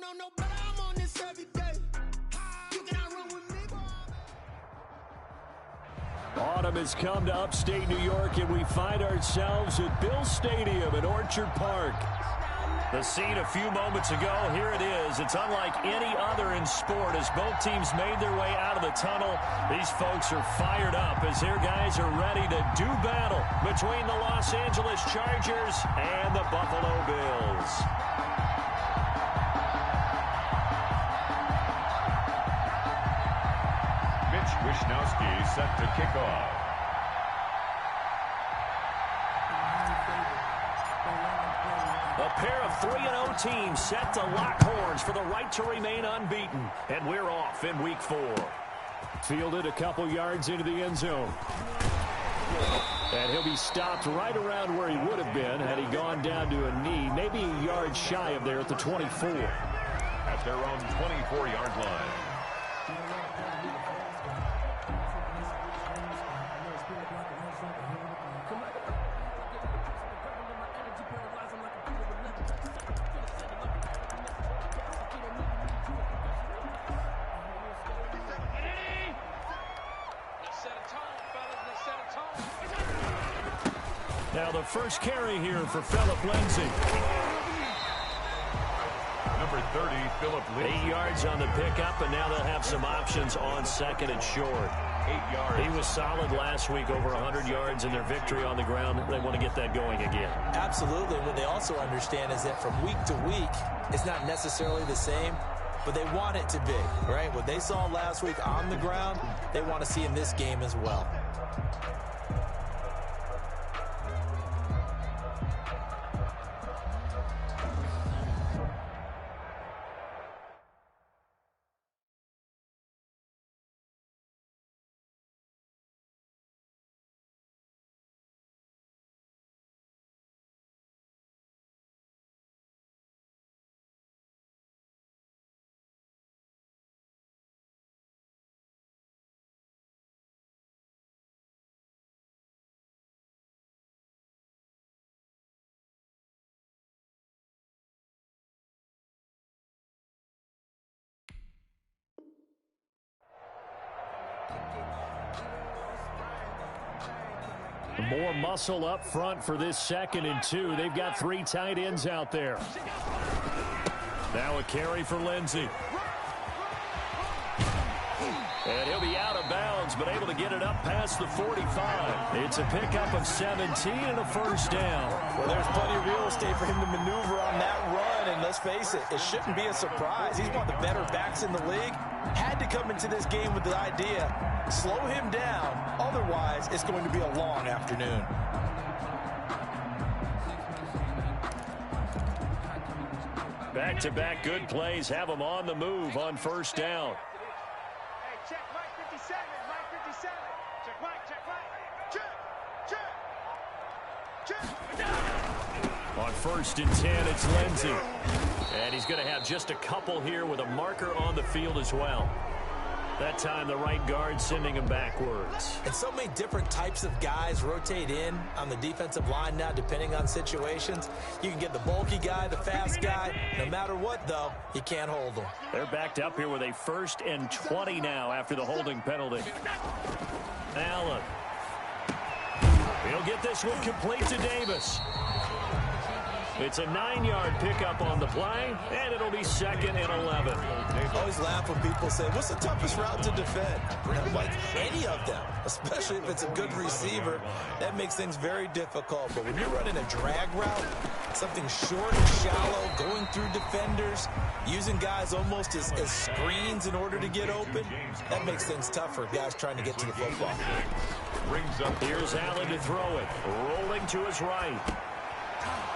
don't know, but I'm on this every day. You cannot run with me, boy. Autumn has come to upstate New York, and we find ourselves at Bill Stadium in Orchard Park. The scene a few moments ago, here it is. It's unlike any other in sport as both teams made their way out of the tunnel. These folks are fired up as their guys are ready to do battle between the Los Angeles Chargers and the Buffalo Bills. Mitch Wishnowsky set to kick off. A pair of 3-0 teams set to lock horns for the right to remain unbeaten. And we're off in week 4. Fielded a couple yards into the end zone. And he'll be stopped right around where he would have been had he gone down to a knee, maybe a yard shy of there at the 24. At their own 24-yard line. Now the first carry here for Phillip Lindsay. Number 30, Phillip Lindsay. 8 yards on the pickup, and now they'll have some options on second and short. 8 yards. He was solid last week, over 100 yards in their victory on the ground. They want to get that going again. Absolutely. What they also understand is that from week to week, it's not necessarily the same, but they want it to be, right? What they saw last week on the ground, they want to see in this game as well. More muscle up front for this 2nd and 2. They've got 3 tight ends out there. Now a carry for Lindsay. And he'll be out of bounds, but able to get it up past the 45. It's a pickup of 17 and a first down. Well, there's plenty of real estate for him to maneuver on that run, and let's face it, it shouldn't be a surprise. He's one of the better backs in the league. Had to come into this game with the idea, slow him down, otherwise it's going to be a long afternoon. Back-to-back good plays have them on the move on first down. Check Mike 57, Mike 57. Check Mike, check. On 1st and 10, it's Lindsay. And he's going to have just a couple here with a marker on the field as well. That time, the right guard sending him backwards. And so many different types of guys rotate in on the defensive line now, depending on situations. You can get the bulky guy, the fast guy. No matter what, though, you can't hold them. They're backed up here with a 1st and 20 now after the holding penalty. Allen. He'll get this one complete to Davis. It's a 9-yard pickup on the play, and it'll be 2nd and 11. I always laugh when people say, what's the toughest route to defend? Like any of them, especially if it's a good receiver, that makes things very difficult. But when you're running a drag route, something short and shallow, going through defenders, using guys almost as screens in order to get open, that makes things tough for guys trying to get to the football. Here's Allen to throw it, rolling to his right.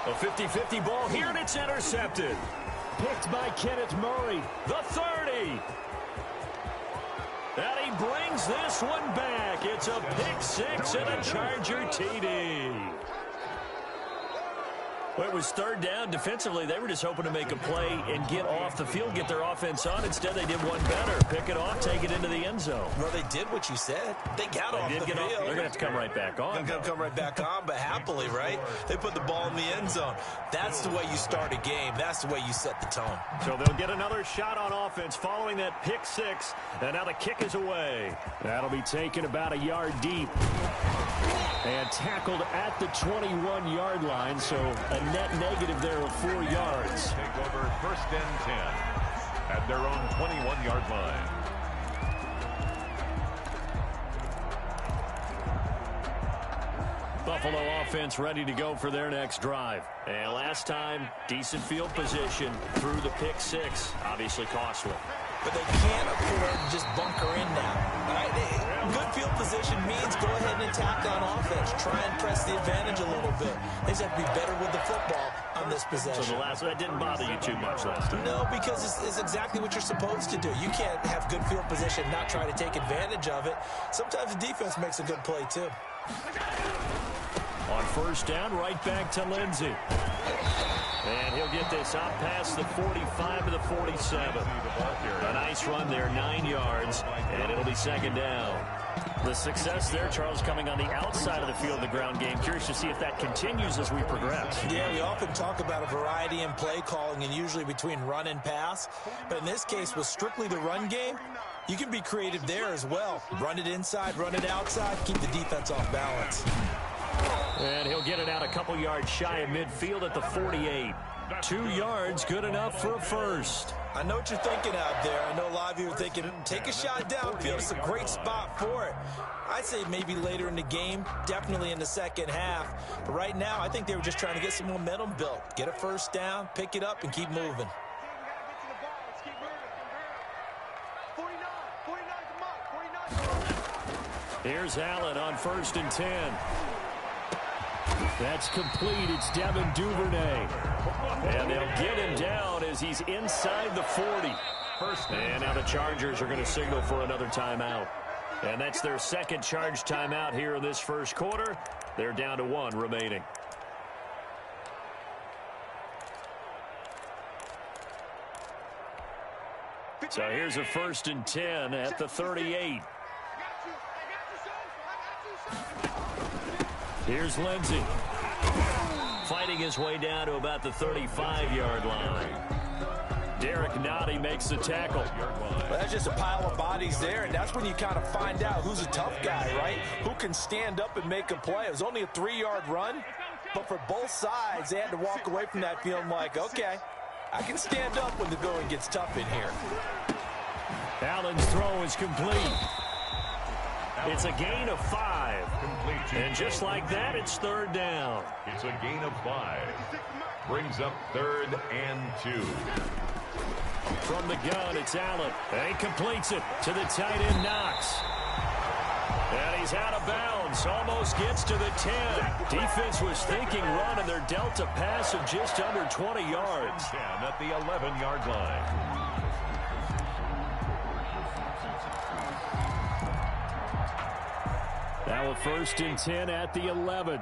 A 50-50 ball here, and it's intercepted. Picked by Kenneth Murray, the 30. And he brings this one back. It's a pick 6 and a Charger TD. Well, it was third down. Defensively, they were just hoping to make a play and get off the field, get their offense on. Instead, they did one better. Pick it off, take it into the end zone. Well, they did what you said. They got off the field. They're going to have to come right back on. They're going to come right back on, but happily, right? They put the ball in the end zone. That's the way you start a game. That's the way you set the tone. So they'll get another shot on offense following that pick six. And now the kick is away. That'll be taken about a yard deep. And tackled at the 21-yard line, so a net negative there of 4 yards. Take over 1st and 10 at their own 21-yard line. Buffalo offense ready to go for their next drive. And last time, decent field position through the pick six. Obviously costly. But they can't afford to just bunker in now. All right? Good field position means go ahead and attack on offense. Try and press the advantage a little bit. They just have to be better with the football on this possession. So the last one, that didn't bother you too much last time? No, because it's exactly what you're supposed to do. You can't have good field position and not try to take advantage of it. Sometimes the defense makes a good play, too. On 1st down, right back to Lindsey. And he'll get this out past the 45 to the 47. A nice run there, 9 yards, and it'll be 2nd down. The success there, Charles, coming on the outside of the field of the ground game. Curious to see if that continues as we progress. Yeah, we often talk about a variety in play calling and usually between run and pass. But in this case, with strictly the run game, you can be creative there as well. Run it inside, run it outside, keep the defense off balance. And he'll get it out a couple yards shy of midfield at the 48. 2 yards, good enough for a first. I know what you're thinking out there. I know a lot of you are thinking, take a shot downfield. It's a great spot for it. I'd say maybe later in the game, definitely in the second half. But right now, I think they were just trying to get some momentum built. Get a first down, pick it up, and keep moving. Here's Allen on 1st and 10. That's complete. It's Devin Duvernay. And they'll get him down as he's inside the 40. And now the Chargers are going to signal for another timeout. And that's their second charge timeout here in this first quarter. They're down to 1 remaining. So here's a 1st and 10 at the 38. Here's Lindsey. Fighting his way down to about the 35-yard line. Derek Nottie makes the tackle. Well, that's just a pile of bodies there, and that's when you kind of find out who's a tough guy, right? Who can stand up and make a play. It was only a 3-yard run, but for both sides, they had to walk away from that feeling like, okay, I can stand up when the going gets tough in here. Allen's throw is complete. It's a gain of 5. And just like that, it's 3rd down. It's a gain of 5. Brings up 3rd and 2. From the gun, it's Allen. And he completes it to the tight end, Knox. And he's out of bounds. Almost gets to the 10. Defense was thinking run, and they're dealt a pass of just under 20 yards. 10 at the 11-yard line. Now a 1st and 10 at the 11.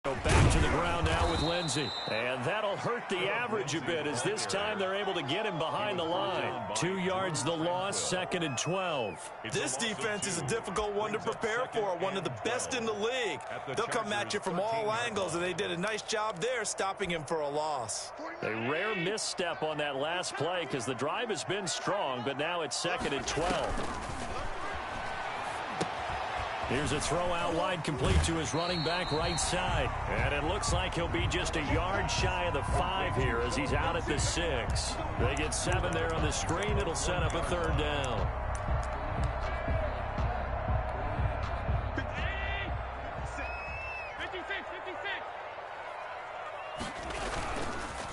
Go back to the ground now with Lindsey. And that'll hurt the average a bit as this time they're able to get him behind the line. 2 yards the loss, 2nd and 12. This defense is a difficult one to prepare for, one of the best in the league. They'll come at you from all angles, and they did a nice job there stopping him for a loss. A rare misstep on that last play because the drive has been strong, but now it's 2nd and 12. Here's a throw out wide, complete to his running back right side. And it looks like he'll be just a yard shy of the 5 here as he's out at the 6. They get 7 there on the screen. It'll set up a 3rd down.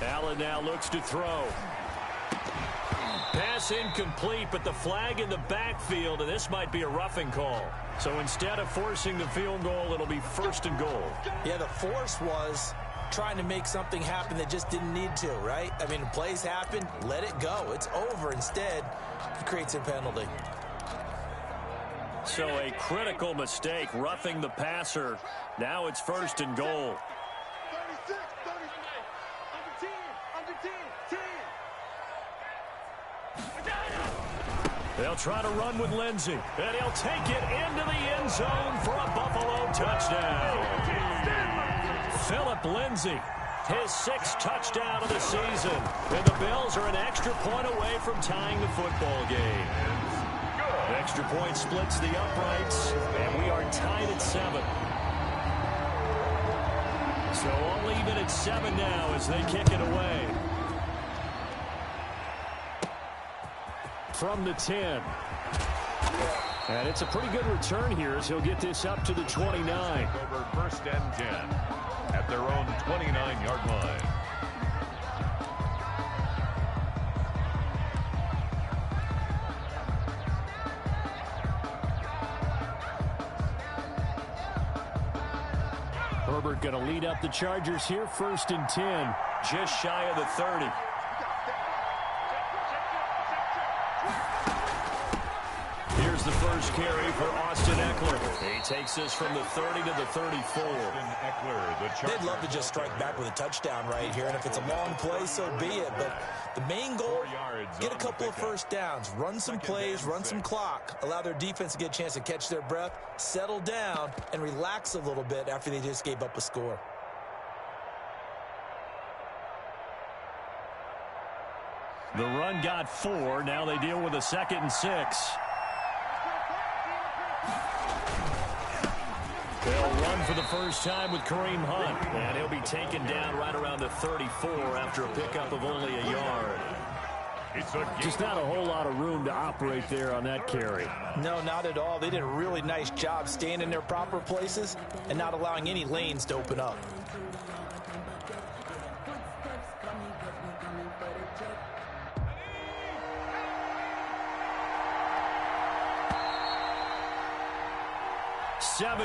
Allen now looks to throw. Pass incomplete, but the flag in the backfield, and this might be a roughing call. So instead of forcing the field goal, it'll be 1st and goal. Yeah, the force was trying to make something happen that just didn't need to, right? I mean, plays happen, let it go. It's over. Instead, it creates a penalty. So a critical mistake, roughing the passer. Now it's 1st and goal. 36, 30, under 10, 10. They'll try to run with Lindsey, and he'll take it into the end zone for a Buffalo touchdown. Philip Lindsey, his 6th touchdown of the season, and the Bills are an extra point away from tying the football game. The extra point splits the uprights, and we are tied at 7. So all even at 7 now as they kick it away. From the 10. And it's a pretty good return here as he'll get this up to the 29. Over 1st and 10 at their own 29-yard line. Herbert going to lead up the Chargers here, 1st and 10, just shy of the 30. Here's the first carry for Austin Ekeler. He takes this from the 30 to the 34. They'd love to just strike back with a touchdown right here, and if it's a long play, so be it. But the main goal, get a couple of first downs, run some plays, run some clock, allow their defense to get a chance to catch their breath, settle down, and relax a little bit after they just gave up a score. The run got 4. Now they deal with a 2nd and 6. They'll run for the first time with Kareem Hunt, and he'll be taken down right around the 34 after a pickup of only a yard. Just not a whole lot of room to operate there on that carry. No, not at all. They did a really nice job staying in their proper places and not allowing any lanes to open up.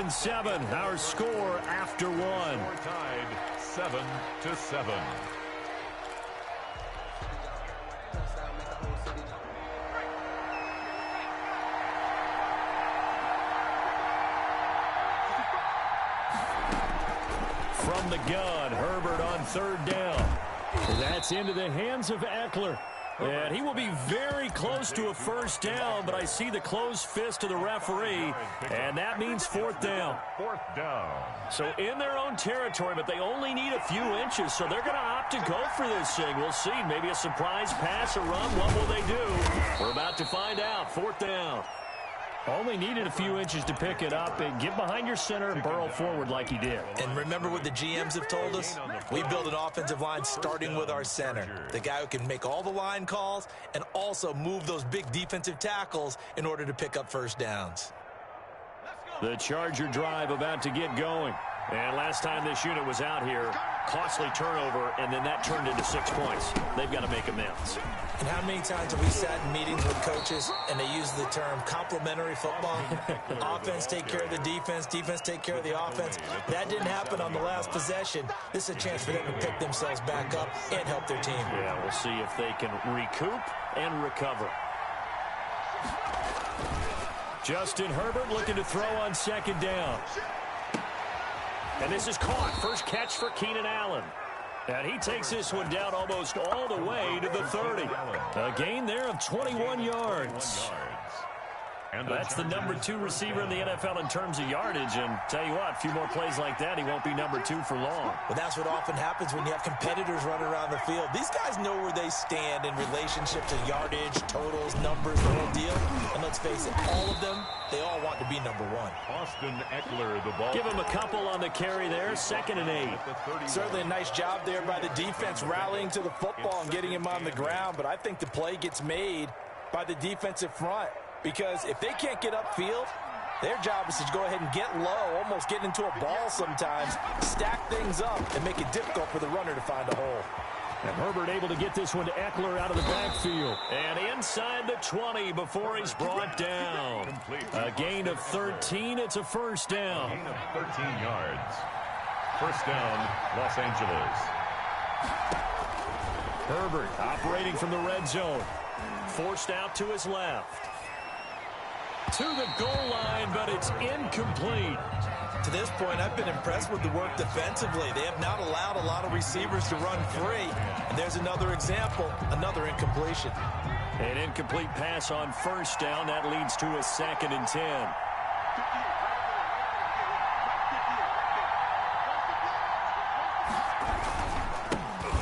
Seven, our score after 1. We're tied 7-7. From the gun, Herbert on 3rd down. That's into the hands of Ekeler. And he will be very close to a first down, but I see the closed fist of the referee, and that means 4th down. 4th down. So in their own territory, but they only need a few inches, so they're going to opt to go for this thing. We'll see. Maybe a surprise pass or run. What will they do? We're about to find out. 4th down. Only needed a few inches to pick it up and get behind your center and burrow forward like he did. And remember what the GMs have told us? We build an offensive line starting with our center. The guy who can make all the line calls and also move those big defensive tackles in order to pick up first downs. The Charger drive about to get going. And last time this unit was out here, costly turnover, and then that turned into 6 points. They've got to make amends. And how many times have we sat in meetings with coaches and they use the term complementary football? Offense take care of the defense, defense take care of the offense. That didn't happen on the last possession. This is a chance for them to pick themselves back up and help their team. Yeah, we'll see if they can recoup and recover. Justin Herbert looking to throw on 2nd down. And this is caught. First catch for Keenan Allen. And he takes this one down almost all the way to the 30. A gain there of 21 yards. And that's the number 2 receiver in the NFL in terms of yardage. And tell you what, a few more plays like that, he won't be number 2 for long. Well, that's what often happens when you have competitors running around the field. These guys know where they stand in relationship to yardage, totals, numbers, the whole deal. And let's face it, all of them, they all want to be number 1. Austin Ekeler, the ball. Give him a couple on the carry there, 2nd and 8. Certainly a nice job there by the defense rallying to the football and getting him on the ground. But I think the play gets made by the defensive front. Because if they can't get upfield, their job is to go ahead and get low, almost get into a ball sometimes, stack things up, and make it difficult for the runner to find a hole. And Herbert able to get this one to Ekeler out of the backfield. And inside the 20 before he's brought down. A gain of 13. It's a first down. Gain of 13 yards. First down, Los Angeles. Herbert operating from the red zone. Forced out to his left. To the goal line, but it's incomplete. To this point, I've been impressed with the work defensively. They have not allowed a lot of receivers to run free. And there's another example, another incompletion. An incomplete pass on first down. That leads to a 2nd and 10.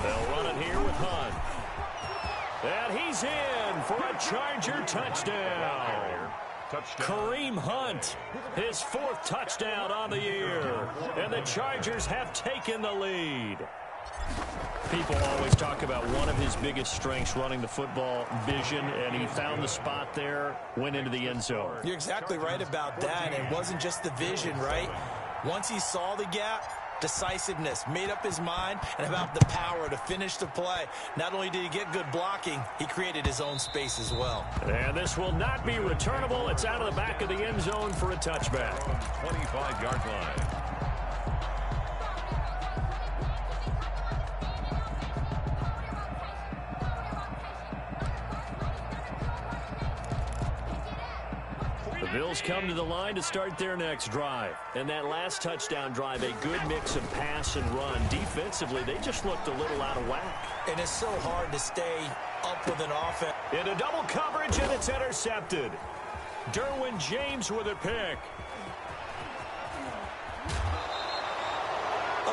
They'll run it here with Hunt. And he's in for a Charger touchdown. Kareem Hunt, his 4th touchdown on the year. And the Chargers have taken the lead. People always talk about one of his biggest strengths, running the football, vision, and he found the spot there, went into the end zone. You're exactly right about that. It wasn't just the vision, right? Once he saw the gap, decisiveness, made up his mind, and about the power to finish the play. Not only did he get good blocking, he created his own space as well. And this will not be returnable. It's out of the back of the end zone for a touchback. 25-yard line. Bills come to the line to start their next drive. And that last touchdown drive, a good mix of pass and run. Defensively, they just looked a little out of whack. And it's so hard to stay up with an offense. Into double coverage, and it's intercepted. Derwin James with a pick.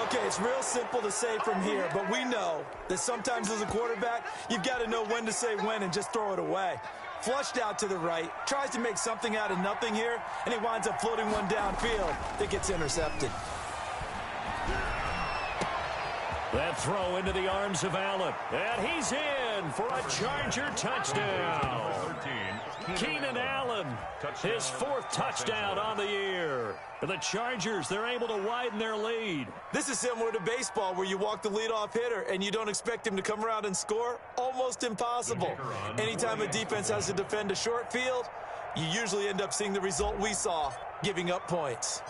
Okay, it's real simple to say from here, but we know that sometimes as a quarterback, you've got to know when to say when and just throw it away. Flushed out to the right, tries to make something out of nothing here, and he winds up floating one downfield that gets intercepted. That throw into the arms of Allen. And he's in for a Charger touchdown. Keenan Allen, his 4th touchdown on the year. For the Chargers, they're able to widen their lead. This is similar to baseball where you walk the leadoff hitter and you don't expect him to come around and score. Almost impossible. Anytime a defense has to defend a short field, you usually end up seeing the result we saw, giving up points.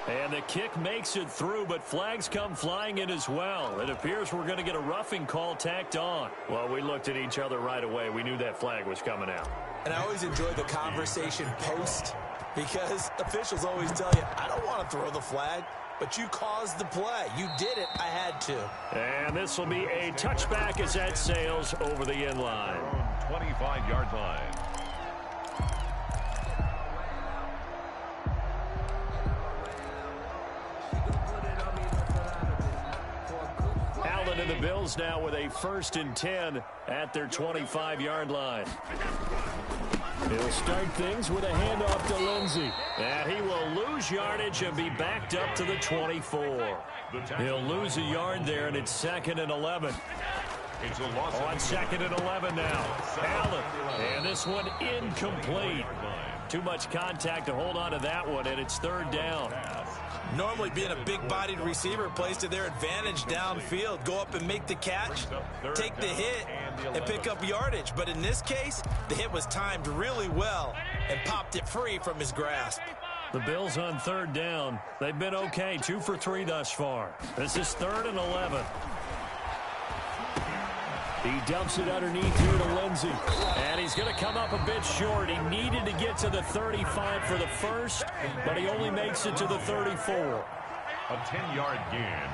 And the kick makes it through, but flags come flying in as well. It appears we're going to get a roughing call tacked on. Well, we looked at each other right away. We knew that flag was coming out. And I always enjoy the conversation post because officials always tell you, I don't want to throw the flag, but you caused the play. You did it. I had to. And this will be a touchback as that sails over the end line. 25-yard line. And the Bills now with a 1st and 10 at their 25-yard line. He'll start things with a handoff to Lindsey. And he will lose yardage and be backed up to the 24. He'll lose a yard there, and it's 2nd and 11. It's a loss on 2nd and 11 now. Allen. And this one incomplete. Too much contact to hold on to that one, and it's 3rd down. Normally being a big-bodied receiver plays to their advantage downfield. Go up and make the catch, take the hit, and pick up yardage. But in this case, the hit was timed really well and popped it free from his grasp. The Bills on 3rd down. They've been okay, 2 for 3 thus far. This is 3rd and 11. He dumps it underneath here to Lindsey. And he's going to come up a bit short. He needed to get to the 35 for the first, but he only makes it to the 34. A 10-yard gain,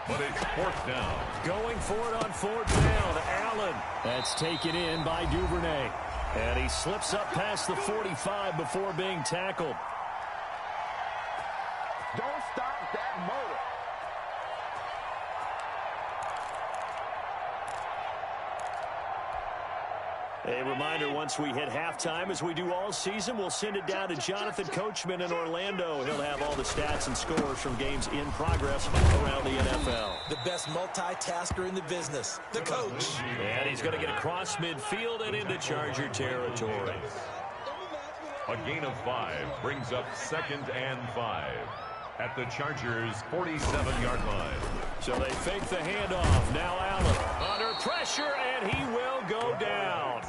but it's 4th down. Going for it on 4th down. Allen. That's taken in by Duvernay. And he slips up past the 45 before being tackled. Don't stop that motor. A reminder, once we hit halftime, as we do all season, we'll send it down to Jonathan Coachman in Orlando. He'll have all the stats and scores from games in progress around the NFL. The best multitasker in the business, the coach. And he's going to get across midfield and into Charger territory. A gain of 5 brings up 2nd and 5 at the Chargers' 47-yard line. So they fake the handoff. Now Allen under pressure, and he will go down.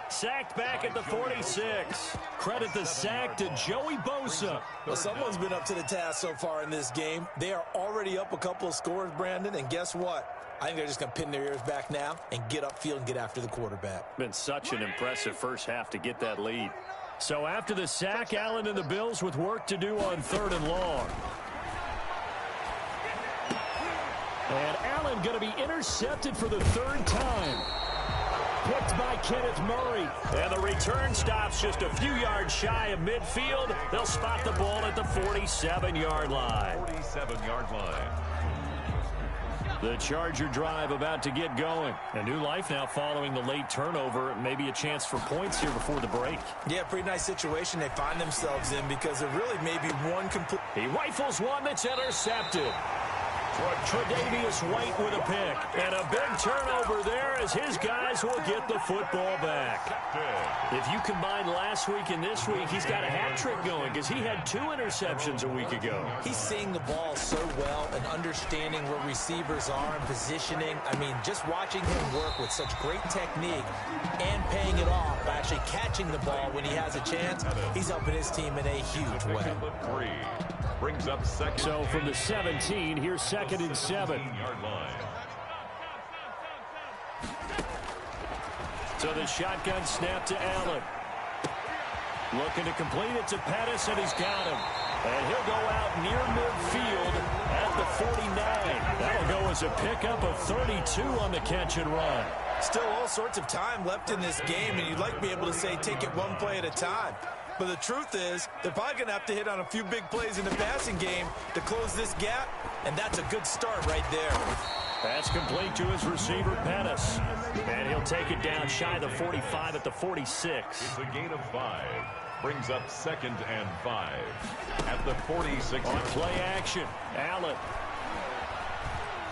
Sacked back at the 46. Credit the sack to Joey Bosa. Well, someone's been up to the task so far in this game. They are already up a couple of scores, Brandon, and guess what? I think they're just going to pin their ears back now and get upfield and get after the quarterback. Been such an impressive first half to get that lead. So after the sack, Allen and the Bills with work to do on 3rd and long. And Allen going to be intercepted for the 3rd time. Picked by Kenneth Murray. And the return stops just a few yards shy of midfield. They'll spot the ball at the 47-yard line. 47-yard line. The Charger drive about to get going. A new life now following the late turnover. Maybe a chance for points here before the break. Yeah, pretty nice situation they find themselves in because there really may be one complete. He rifles one that's intercepted. Tre'Davious White with a pick. And a big turnover there as his guys will get the football back. If you combine last week and this week, he's got a hat trick going because he had 2 interceptions a week ago. He's seeing the ball so well and understanding where receivers are and positioning. I mean, just watching him work with such great technique and paying it off by actually catching the ball when he has a chance, he's helping his team in a huge way. Brings up second. So from the 17, here's 2nd and 7. So the shotgun snap to Allen. Looking to complete it to Pettis, and he's got him. And he'll go out near midfield at the 49. That'll go as a pickup of 32 on the catch and run. Still all sorts of time left in this game, and you'd like to be able to say take it one play at a time. But the truth is, they're probably going to have to hit on a few big plays in the passing game to close this gap, and that's a good start right there. Pass complete to his receiver, Pettis. And he'll take it down shy of the 45 at the 46. It's a gain of 5. Brings up 2nd and 5 at the 46. On play action, Allen.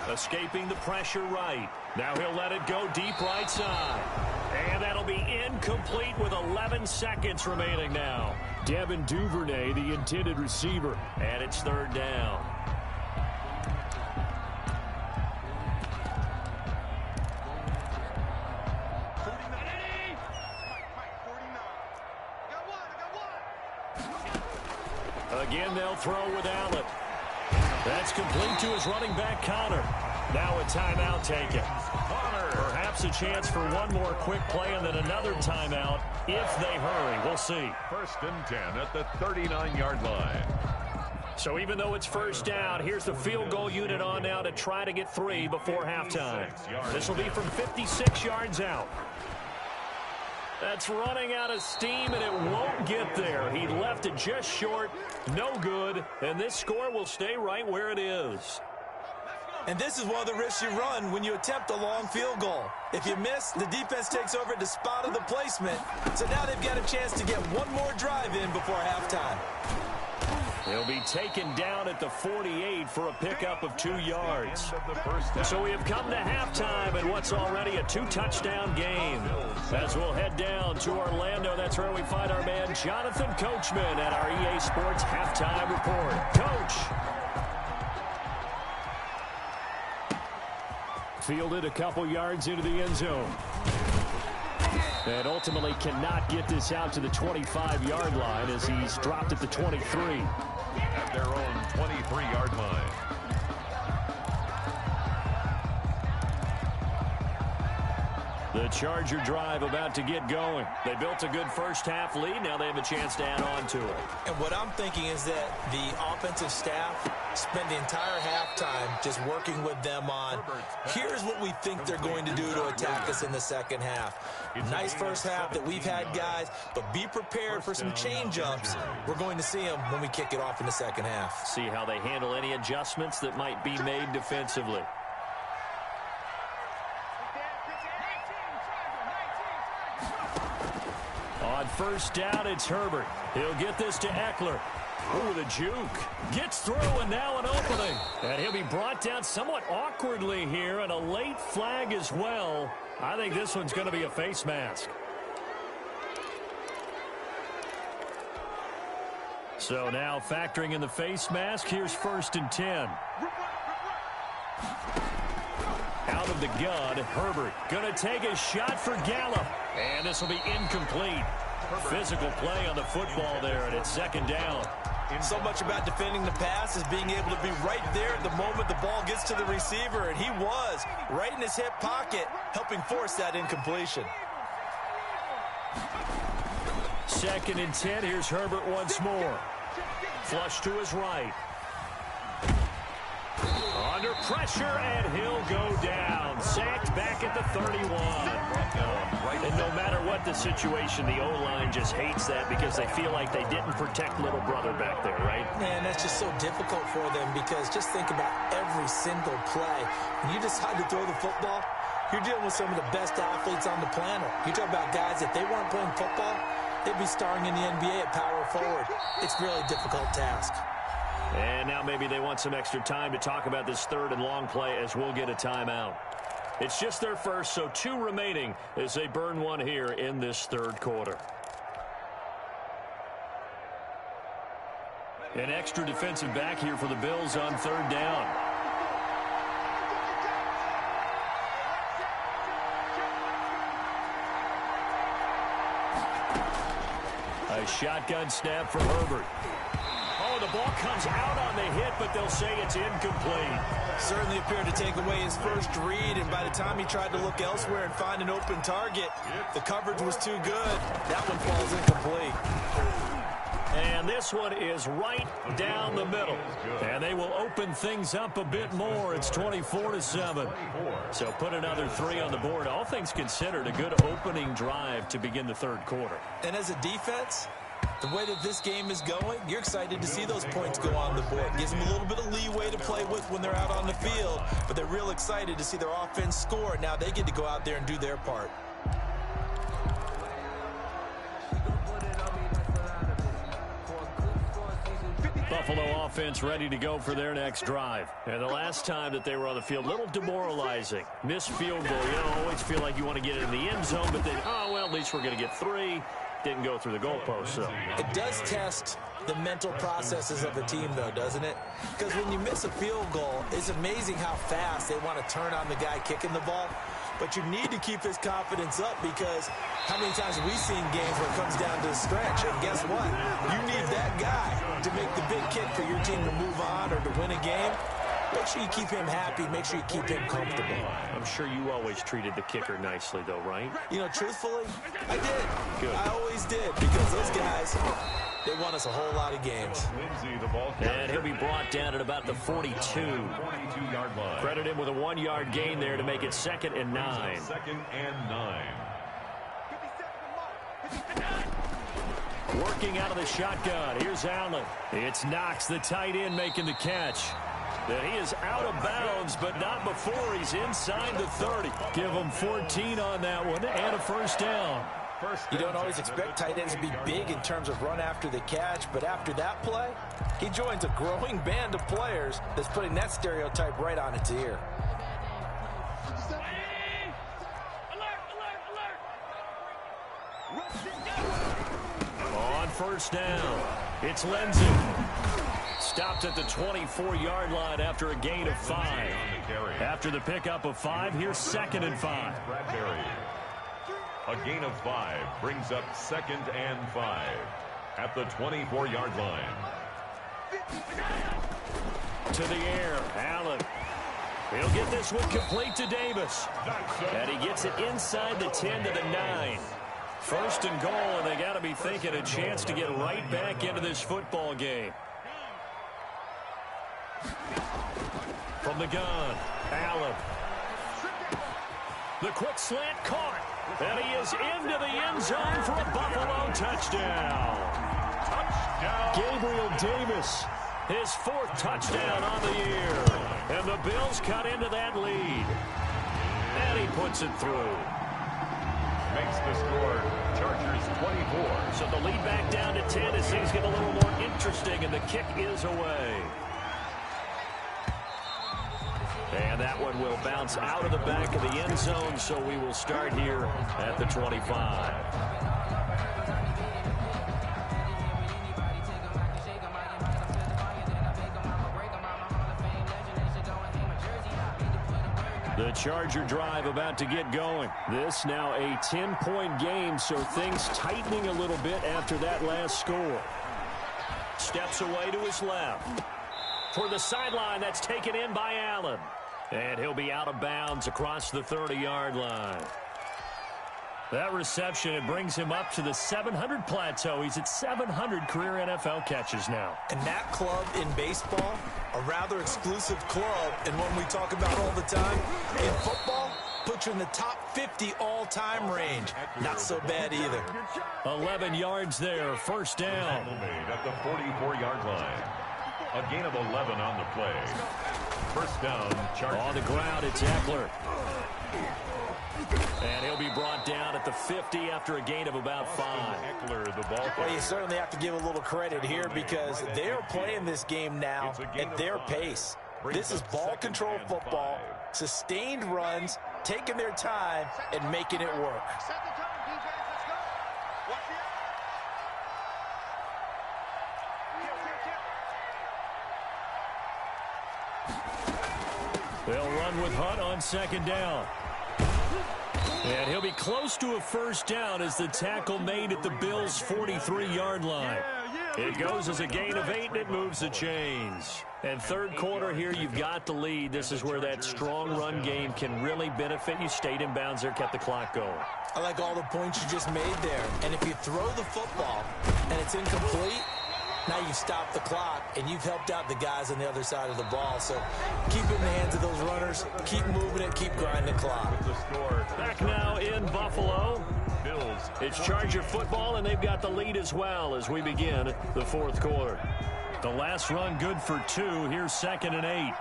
Escaping the pressure right. Now he'll let it go deep right side. And that'll be incomplete with 11 seconds remaining now. Devin Duvernay, the intended receiver. And it's 3rd down. Again, they'll throw with Allen. That's complete to his running back, Connor. Now a timeout taken. Connor, perhaps a chance for one more quick play and then another timeout if they hurry. We'll see. 1st and 10 at the 39-yard line. So even though it's 1st down, here's the field goal unit on now to try to get 3 before halftime. This will be from 56 yards out. That's running out of steam, and it won't get there. He left it just short, no good, and this score will stay right where it is. And this is one of the risks you run when you attempt a long field goal. If you miss, the defense takes over at the spot of the placement, so now they've got a chance to get one more drive in before halftime. He'll be taken down at the 48 for a pickup of 2 yards. So we have come to halftime in what's already a 2-touchdown game. As we'll head down to Orlando, that's where we find our man Jonathan Coachman at our EA Sports Halftime Report. Coach. Fielded a couple yards into the end zone. And ultimately cannot get this out to the 25-yard line as he's dropped at the 23. At their own 23-yard line. The Charger drive about to get going. They built a good first half lead. Now they have a chance to add on to it. And what I'm thinking is that the offensive staff spent the entire halftime just working with them on, here's what we think they're going to do to attack us in the second half. Nice first half that we've had, guys, but be prepared for some change-ups. We're going to see them when we kick it off in the second half. See how they handle any adjustments that might be made defensively. On 1st down, it's Herbert. He'll get this to Eckler. Oh, the juke. Gets through, and now an opening. And he'll be brought down somewhat awkwardly here, and a late flag as well. I think this one's going to be a face mask. So now factoring in the face mask, here's 1st and 10. Out of the gun, Herbert going to take a shot for Gallup. And this will be incomplete. Physical play on the football there, and it's 2nd down. So much about defending the pass is being able to be right there at the moment the ball gets to the receiver, and he was right in his hip pocket, helping force that incompletion. 2nd and 10. Here's Herbert once more. Flush to his right. Under pressure, and he'll go down. Sacked back at the 31. And no matter what the situation, the O-line just hates that because they feel like they didn't protect little brother back there, right? Man, that's just so difficult for them because just think about every single play. When you decide to throw the football, you're dealing with some of the best athletes on the planet. You talk about guys, if they weren't playing football, they'd be starring in the NBA at power forward. It's a really difficult task. And now maybe they want some extra time to talk about this 3rd and long play as we'll get a timeout. It's just their first, so 2 remaining as they burn one here in this 3rd quarter. An extra defensive back here for the Bills on 3rd down. A shotgun snap for Herbert. Oh, the ball comes out on the hit, but they'll say it's incomplete. Certainly appeared to take away his first read, and by the time he tried to look elsewhere and find an open target, the coverage was too good. That one falls incomplete. And this one is right down the middle. And they will open things up a bit more. It's 24-7. So put another 3 on the board. All things considered, a good opening drive to begin the 3rd quarter. And as a defense, the way that this game is going, you're excited to see those points go on the board. Gives them a little bit of leeway to play with when they're out on the field, but they're real excited to see their offense score. Now they get to go out there and do their part. Buffalo offense ready to go for their next drive. And the last time that they were on the field, a little demoralizing. Missed field goal. You know, always feel like you want to get in the end zone, but then, oh, well, at least we're going to get 3. Didn't go through the goalpost, so. It does test the mental processes of a team, though, doesn't it? Because when you miss a field goal, it's amazing how fast they want to turn on the guy kicking the ball. But you need to keep his confidence up because how many times have we seen games where it comes down to the stretch? And guess what? You need that guy to make the big kick for your team to move on or to win a game. Make sure you keep him happy. Make sure you keep him comfortable. I'm sure you always treated the kicker nicely, though, right? You know, truthfully, I did. Good. I always did because those guys, they won us a whole lot of games. And he'll be brought down at about the 42. 42-yard line. Credit him with a 1-yard gain there to make it 2nd and 9. 2nd and 9. Working out of the shotgun. Here's Allen. It's Knox, the tight end, making the catch. That he is out of bounds, but not before he's inside the 30. Give him 14 on that one and a 1st down. You don't always expect tight ends to be big in terms of run after the catch, but after that play, he joins a growing band of players that's putting that stereotype right on its ear. On 1st down, it's Lenzy. Stopped at the 24-yard line after a gain of 5. After the pickup of 5, here's 2nd and 5. Bradbury. A gain of 5 brings up 2nd and 5 at the 24-yard line. To the air, Allen. He'll get this one complete to Davis. And he gets it inside the 10 to the 9. 1st and goal, and they got to be thinking a chance to get right back into this football game. From the gun, Allen. The quick slant caught. And he is into the end zone for a Buffalo touchdown. Gabriel Davis, his 4th touchdown on the year. And the Bills cut into that lead. And he puts it through. Makes the score Chargers 24. So the lead back down to 10 as things get a little more interesting, and the kick is away. And that one will bounce out of the back of the end zone, so we will start here at the 25. The Charger drive about to get going. This now a 10-point game, so things tightening a little bit after that last score. Steps away to his left. Toward the sideline, that's taken in by Allen. And he'll be out of bounds across the 30-yard line. That reception, it brings him up to the 700 plateau. He's at 700 career NFL catches now. And that club in baseball, a rather exclusive club, and one we talk about all the time. In football, puts you in the top 50 all-time range. Not so bad either. 11 yards there, first down. At the 44-yard line. A gain of 11 on the play. First down, Chargers. On the ground, it's Eckler. And he'll be brought down at the 50 after a gain of about 5. Eckler, the ball. Well, you certainly have to give a little credit here because they are playing this game now at their pace. This is ball control football, sustained runs, taking their time, and making it work. Set the tone, defense. Let's go. Watch the They'll run with Hunt on second down. And he'll be close to a first down as the tackle made at the Bills' 43-yard line. It goes as a gain of 8, and it moves the chains. And third quarter here, you've got the lead. This is where that strong run game can really benefit you. Stayed in bounds there, kept the clock going. I like all the points you just made there. And if you throw the football and it's incomplete, now you've stopped the clock, and you've helped out the guys on the other side of the ball. So keep it in the hands of those runners. Keep moving it. Keep grinding the clock. Back now in Buffalo. It's Charger football, and they've got the lead as well as we begin the fourth quarter. The last run good for 2. Here's second and 8.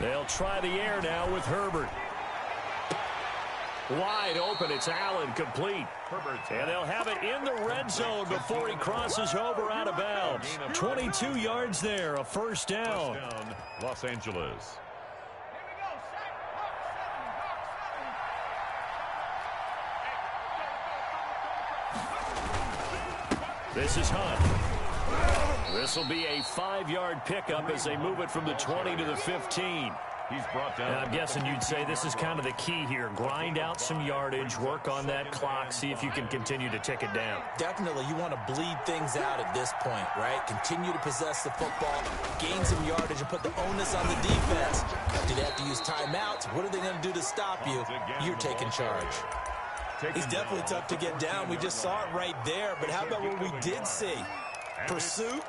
They'll try the air now with Herbert. Wide open, it's Allen, complete. And they'll have it in the red zone before he crosses over out of bounds. 22 yards there, a first down. Los Angeles. This is Hunt. This will be a 5-yard pickup as they move it from the 20 to the 15. He's brought down. And I'm guessing you'd say this is kind of the key here. Grind out some yardage, work on that clock, see if you can continue to tick it down. Definitely, you want to bleed things out at this point, right? Continue to possess the football, gain some yardage, and put the onus on the defense. Do they have to use timeouts? What are they going to do to stop you? You're taking charge. He's definitely tough to get down. We just saw it right there. But how about what we did see? Pursuit,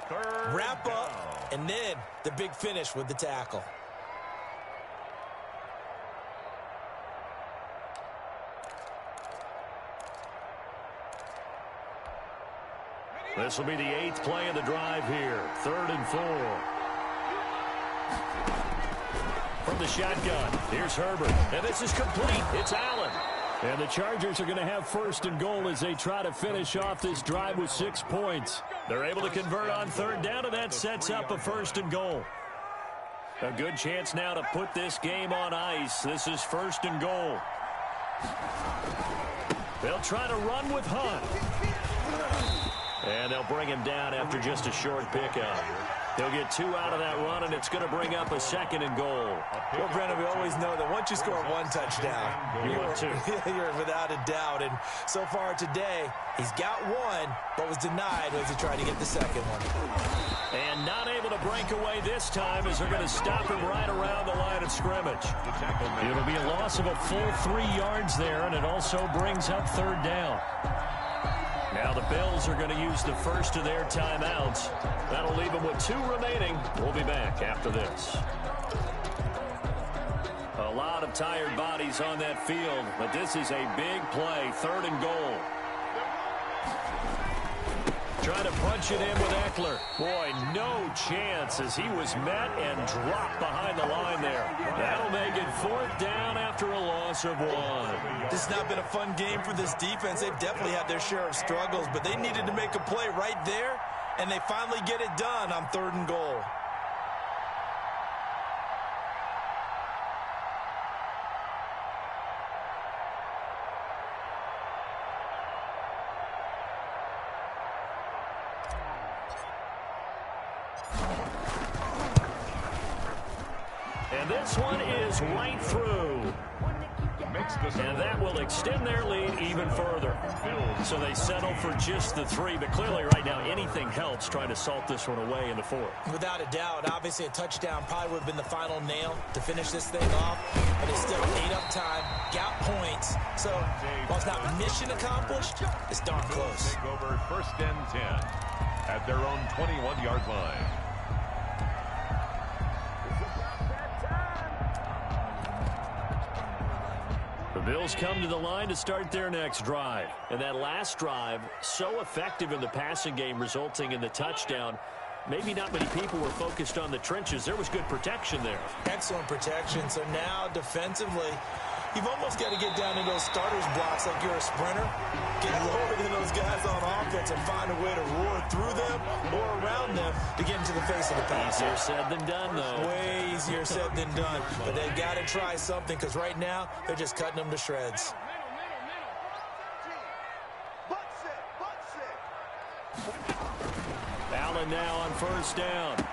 wrap up, and then the big finish with the tackle. This will be the 8th play of the drive here. 3rd and 4. From the shotgun, here's Herbert. And this is complete. It's Allen. And the Chargers are going to have 1st and goal as they try to finish off this drive with 6 points. They're able to convert on 3rd down, and that sets up a 1st and goal. A good chance now to put this game on ice. This is 1st and goal. They'll try to run with Hunt. And they'll bring him down after just a short pickup. They'll get 2 out of that run, and it's going to bring up a 2nd and goal. Well, Brandon, we always know that once you score 1 touchdown, you're without a doubt. And so far today, he's got 1, but was denied as he tried to get the 2nd one. And not able to break away this time as they're going to stop him right around the line of scrimmage. It'll be a loss of a full 3 yards there, and it also brings up 3rd down. Now the Bills are going to use the first of their timeouts. That'll leave them with 2 remaining. We'll be back after this. A lot of tired bodies on that field, but this is a big play. 3rd and goal. Trying to punch it in with Eckler. Boy, no chance as he was met and dropped behind the line there. That'll make it 4th down after a loss of 1. This has not been a fun game for this defense. They've definitely had their share of struggles, but they needed to make a play right there, and they finally get it done on 3rd and goal. And this one is right through. And that will extend their lead even further. So they settle for just the 3, but clearly right now anything helps trying to salt this one away in the 4th. Without a doubt, obviously a touchdown probably would have been the final nail to finish this thing off, but it's still ate up time, got points, so while it's not mission accomplished, it's darn close. Take over 1st and 10 at their own 21-yard line. The Bills come to the line to start their next drive. And that last drive, so effective in the passing game, resulting in the touchdown. Maybe not many people were focused on the trenches. There was good protection there. Excellent protection. So now defensively, you've almost got to get down in those starters blocks like you're a sprinter. Get lower than those guys on offense and find a way to roar through them or around them to get into the face of the pass. Easier said than done, though. Way easier said than done. But they've got to try something because right now they're just cutting them to shreds. Allen now on 1st down.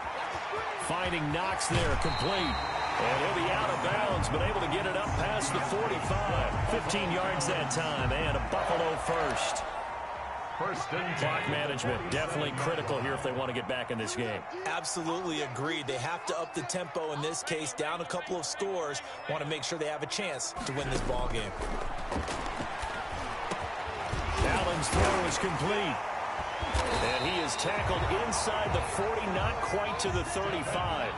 Finding Knox there, complete. And he'll be out of bounds, but able to get it up past the 45. 15 yards that time, and a Buffalo first. 1st and 10. Clock management, definitely critical here if they want to get back in this game. Absolutely agreed. They have to up the tempo in this case, down a couple of scores. Want to make sure they have a chance to win this ball game. Allen's throw is complete. And he is tackled inside the 40, not quite to the 35.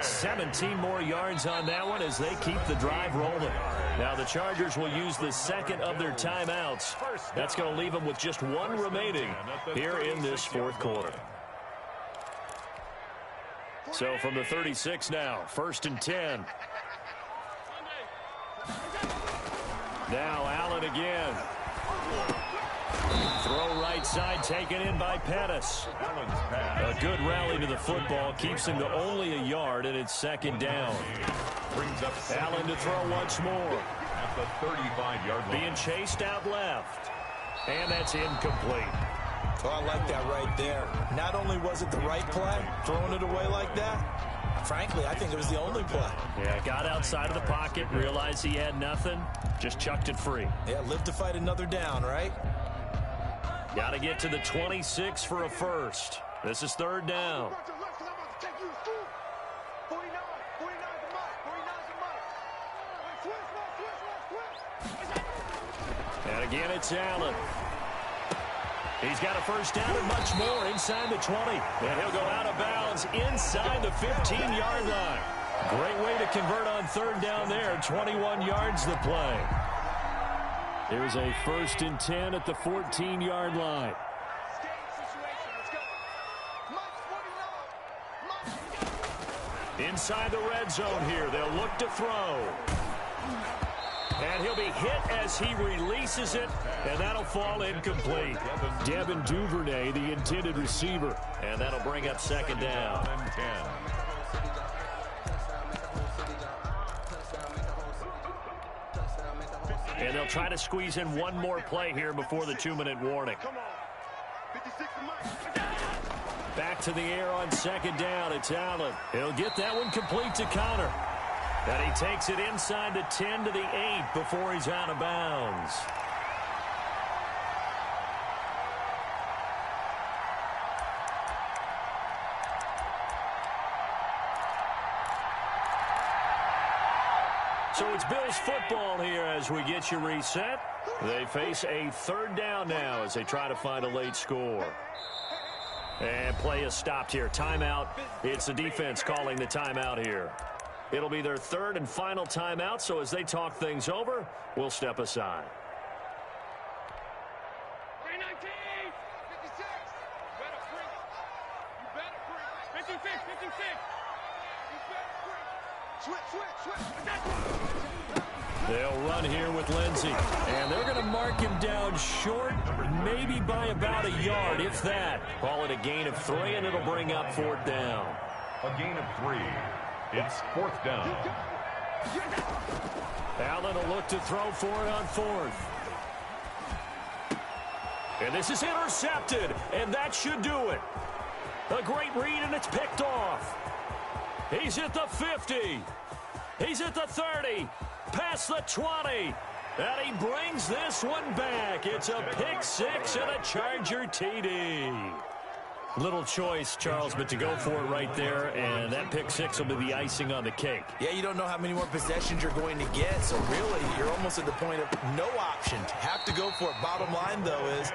17 more yards on that one as they keep the drive rolling. Now the Chargers will use the 2nd of their timeouts. That's going to leave them with just 1 remaining here in this 4th quarter. So from the 36 now, 1st and 10. Now Allen again. Throw right side, taken in by Pettis. A good rally to the football, keeps him to only a yard, and it's 2nd down. Brings up Allen to throw once more. at the 35-yard line. Being chased out left. And that's incomplete. Oh, I like that right there. Not only was it the right play, throwing it away like that, frankly, I think it was the only play. Yeah, got outside of the pocket, realized he had nothing, just chucked it free. Yeah, live to fight another down, right? Got to get to the 26 for a first. This is 3rd down. And again, it's Allen. He's got a 1st down and much more inside the 20. And he'll go out of bounds inside the 15-yard line. Great way to convert on 3rd down there. 21 yards the play. There's a 1st and 10 at the 14-yard line. Inside the red zone here. They'll look to throw. And he'll be hit as he releases it, and that'll fall incomplete. Devin Duvernay, the intended receiver. And that'll bring up 2nd down. And they'll try to squeeze in one more play here before the 2-minute warning. Back to the air on 2nd down. It's Allen. He'll get that one complete to Connor. And he takes it inside the 10 to the 8 before he's out of bounds. So it's Bills football here as we get you reset. They face a 3rd down now as they try to find a late score. And play is stopped here. Timeout. It's the defense calling the timeout here. It'll be their 3rd and final timeout, so as they talk things over, we'll step aside. 319, 56. You better bring it. You better bring it. 56, 56. You better bring it. Switch. They'll run here with Lindsey. And they're going to mark him down short, maybe by about a yard, if that. Call it a gain of 3, and it'll bring up 4th down. A gain of 3. It's 4th down. Allen will look to throw for it on 4th. And this is intercepted, and that should do it. A great read, and it's picked off. He's at the 50. He's at the 30. past the 20. And he brings this one back. It's a pick six and a Charger TD. Little choice, Charles, but to go for it right there, and that pick six will be the icing on the cake. Yeah, you don't know how many more possessions you're going to get, so really you're almost at the point of no option. Have to go for it. Bottom line, though, is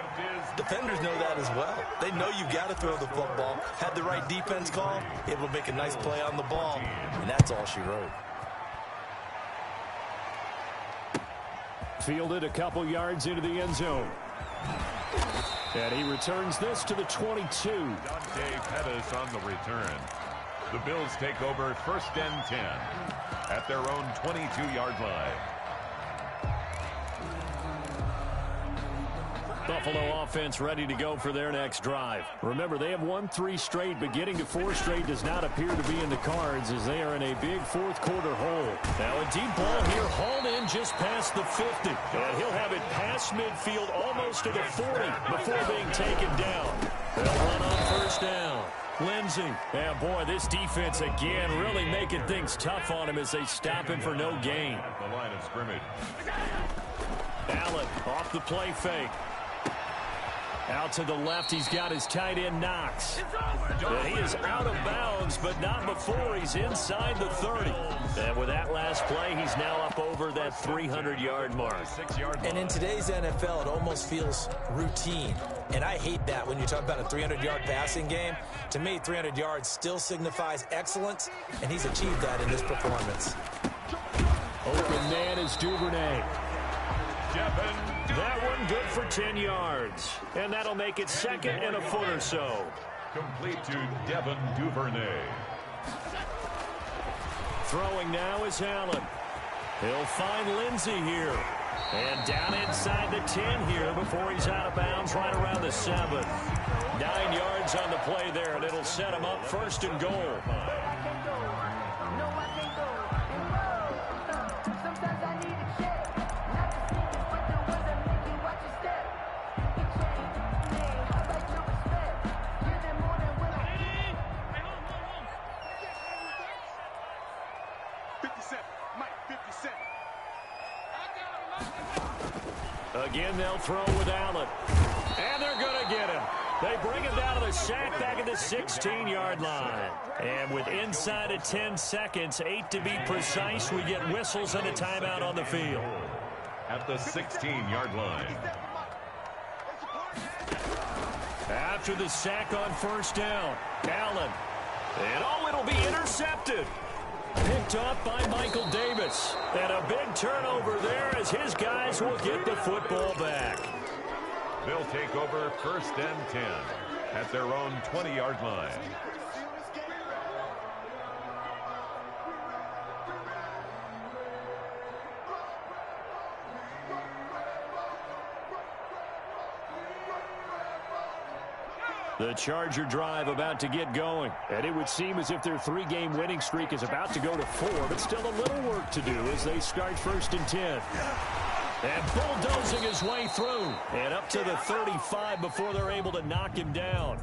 defenders know that as well. They know you've got to throw the football. Had the right defense call, able to make a nice play on the ball, and that's all she wrote. Fielded a couple yards into the end zone. And he returns this to the 22. Dante Pettis on the return. The Bills take over 1st and 10 at their own 22-yard line. Buffalo offense ready to go for their next drive. Remember, they have won 3 straight, but getting to 4 straight does not appear to be in the cards as they are in a big fourth-quarter hole. Now a deep ball here, hauled in just past the 50. And he'll have it past midfield almost to the 40 before being taken down. They'll run on 1st down. Lindsey. Yeah, boy, this defense again really making things tough on him as they stop him for no gain. At the line of scrimmage. Allen off the play fake. Out to the left, he's got his tight end, Knox. And he is out of bounds, but not before he's inside the 30. And with that last play, he's now up over that 300-yard mark. And in today's NFL, it almost feels routine. And I hate that when you talk about a 300-yard passing game. To me, 300 yards still signifies excellence, and he's achieved that in this performance. Open man is Duvernay. That one good for 10 yards. And that'll make it 2nd and a foot or so. Complete to Devin Duvernay. Throwing now is Allen. He'll find Lindsey here. And down inside the 10 here before he's out of bounds right around the 7. 9 yards on the play there, and it'll set him up 1st and goal. Again, they'll throw with Allen. And they're going to get him. They bring him down to the sack back at the 16-yard line. And with inside of 10 seconds, 8 to be precise, we get whistles and a timeout on the field. At the 16-yard line. After the sack on 1st down, Allen. And it'll be intercepted. Picked off by Michael Davis. And a big turnover there as his guys will get the football back. They'll take over 1st and 10 at their own 20-yard line. The Charger drive about to get going. And it would seem as if their 3-game winning streak is about to go to 4, but still a little work to do as they start 1st and 10. And bulldozing his way through. And up to the 35 before they're able to knock him down.